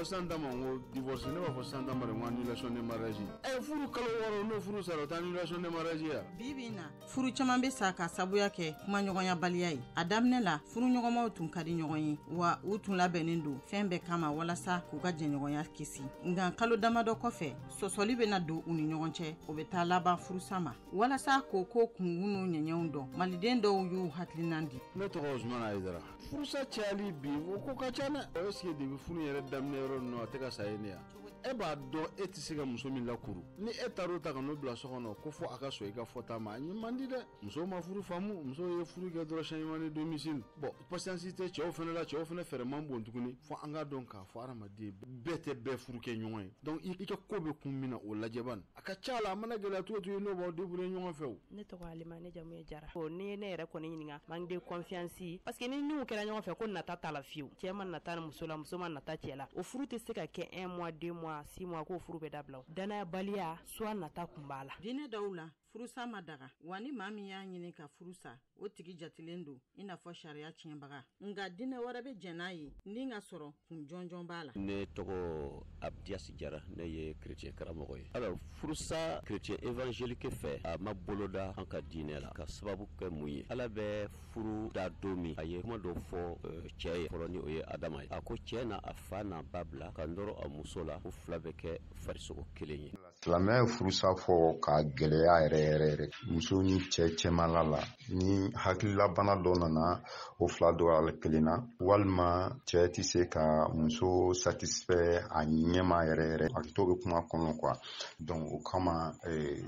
fɔ san ta ma ko divorce ne b'a fɔ san ta ma de ko annulation de mariage furu kalo wɔɔrɔ n'o furu sara o tɛ annulation de mariage ya bibi na furu caman bɛ sa ka sabuya kɛ kumaɲɔgɔnya baliya ye a daminɛ la furu ɲɔgɔnmaw tun ka di ɲɔgɔn ye wa u tun labɛnnen don fɛn bɛɛ kama walasa k'u ka jɛɲɔgɔnya kisi nka kalo damadɔ kɔfɛ sɔsɔli bɛna don u ni ɲɔgɔn cɛ o bɛ taa laban furusa ma walasa k'o ko kunkun n'u ɲɛɲɛw dɔn maliden dɔw y'u hakilinan di ne tɔgɔ Usmane Ayidara furusa cayali bi o ko ka ca dɛ o est-ce que depuis furu yɛrɛ daminɛ yɔrɔ ninnu a tɛ ka sa ye ne ya e b'a dɔn e tɛ se ka muso min lakuru ni e taar'o ta ka n'o bila so kɔnɔ ko fɔ a ka sɔn i ka fɔta ma a ɲɛ man di dɛ muso ma furu faamu muso ye furu kɛ dɔrɔn changement de domicile bon patience tɛ cɛw fana la cɛw fana fɛrɛ man bon tuguni fo an ka dɔn k'a fɔ adamaden bɛɛ tɛ bɛɛ furu kɛ ɲɔgɔn ye donc i ka ko bɛ kun min na o lajɛ ban a ka ca la a mana gɛlɛya cogo cogo n'o b'aw débrouiller ɲɔgɔn fɛ o ne tɔgɔ Alima ne jamu ye Jara ni ne yɛrɛ kɔni ɲininka manque de confiance parce que ni n'u kɛra ɲɔgɔn fɛ ko nata t'a la fiyewu cɛ ma nata ni muso la muso ma nata cɛ la o furu tɛ se ka kɛ 1 mois 2 mois 6 mois ko furu bɛ dabila danaya baliya soit nata kun b'a la diinɛ dɔw la furusa ma daga wa ni maa min y'a ɲini ka furusa o tigi jatilen don i n'a fɔ sariya tiɲɛbaga nka diinɛ wɛrɛ bɛ jɛn n'a ye ni ka sɔrɔ kun jɔnjɔn b'a la ne tɔgɔ Abdias Jara ne ye chrétien karamɔgɔ ye alors furusa chrétien évangélique fɛ a ma boloda an ka diinɛ la ka sababu kɛ mun ye ala bɛ furu da don min a ye kuma dɔ fɔ cɛ ye fɔlɔ ni o ye Adama ye a ko cɛ n'a a fa n'a ba bila ka nɔrɔ a muso la ko fila bɛ kɛ farisogo kelen ye silamɛ furusa fɔ ka gɛlɛya yɛrɛ muso ni cɛ cɛmala la ni hakililabana dɔ nana o fila dɔ ala kelen na walima cɛ tɛ se ka muso satisfait a ɲɛma yɛrɛ a to bɛ kuma kɔnɔ quoi donc o kama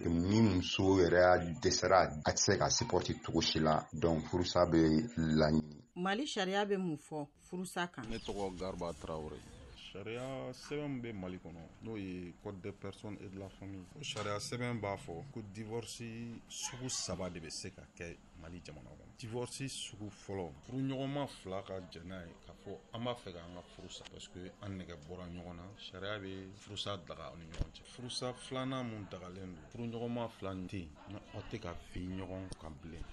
ni muso yɛrɛ dɛsɛra a tɛ se ka supporter cogo si la donc furusa bɛ laɲini Mali sariya bɛ mun fɔ furusa kan ne tɔgɔ Garba Traoré sariya sɛbɛn bɛ Mali kɔnɔ n'o ye code des personnes et de la famille o sariya sɛbɛn b'a fɔ ko divorce sugu 3 de bɛ se ka kɛ Mali jamana kɔnɔ divorce sugu fɔlɔ furuɲɔgɔnma 2 ka jɛn n'a ye k'a fɔ an b'a fɛ k'an ka furusa parce que an nɛgɛ bɔra ɲɔgɔn na sariya bɛ furusa daga aw ni ɲɔgɔn cɛ furusa 2nan mun dagalen don furuɲɔgɔnma 2 tɛ yen aw tɛ ka fi ɲɔgɔn kan bilen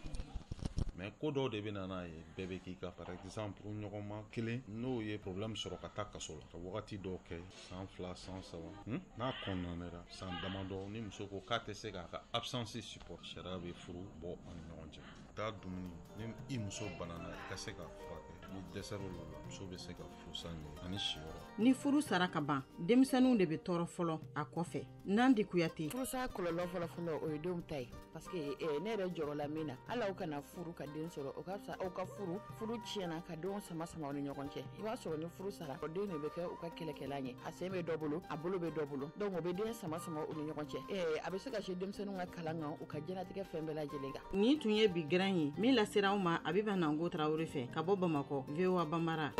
mais ko dɔw de bɛ na n'a ye bɛɛ bɛ k'i ka par exemple ɲɔgɔnma 1 n'o ye problème sɔrɔ ka taa kaso la ka wagati dɔw kɛ san 2 san 3 n'a kɔnɔnera san damadɔ ni muso ko k'a tɛ se k'a ka absence support sariya bɛ furu bɔ an ni ɲɔgɔn cɛ taa dumuni ni i muso banana i ka se ka furakɛ ni dɛsɛr'o la muso bɛ se ka furusa ɲini ani siyɔrɔ ni furu sara ka ban denmisɛnninw de bɛ tɔɔrɔ fɔlɔ a kɔfɛ Nandi Kuyate furusa kɔlɔlɔ fɔlɔ o ye denw ta ye parce que ne yɛrɛ jɔrɔ la min na hali aw kana furu ka den sɔrɔ o ka fisa aw ka furu tiɲɛna ka denw sama u ni ɲɔgɔn cɛ i b'a sɔrɔ ni furu sara o den de bɛ kɛ u ka kɛlɛkɛlan ye a sen bɛ dɔ bolo a bolo bɛ dɔ bolo donc o bɛ den sama u ni ɲɔgɔn cɛ a bɛ se ka se denmisɛnninw ka kalan kan u ka diɲɛlatigɛ fɛn bɛɛ lajɛlen kan ni tun ye bi gɛrɛn ye min lasera aw ma Abiba Nango Traoré fɛ ka bɔ Bamakɔ VOA Bambara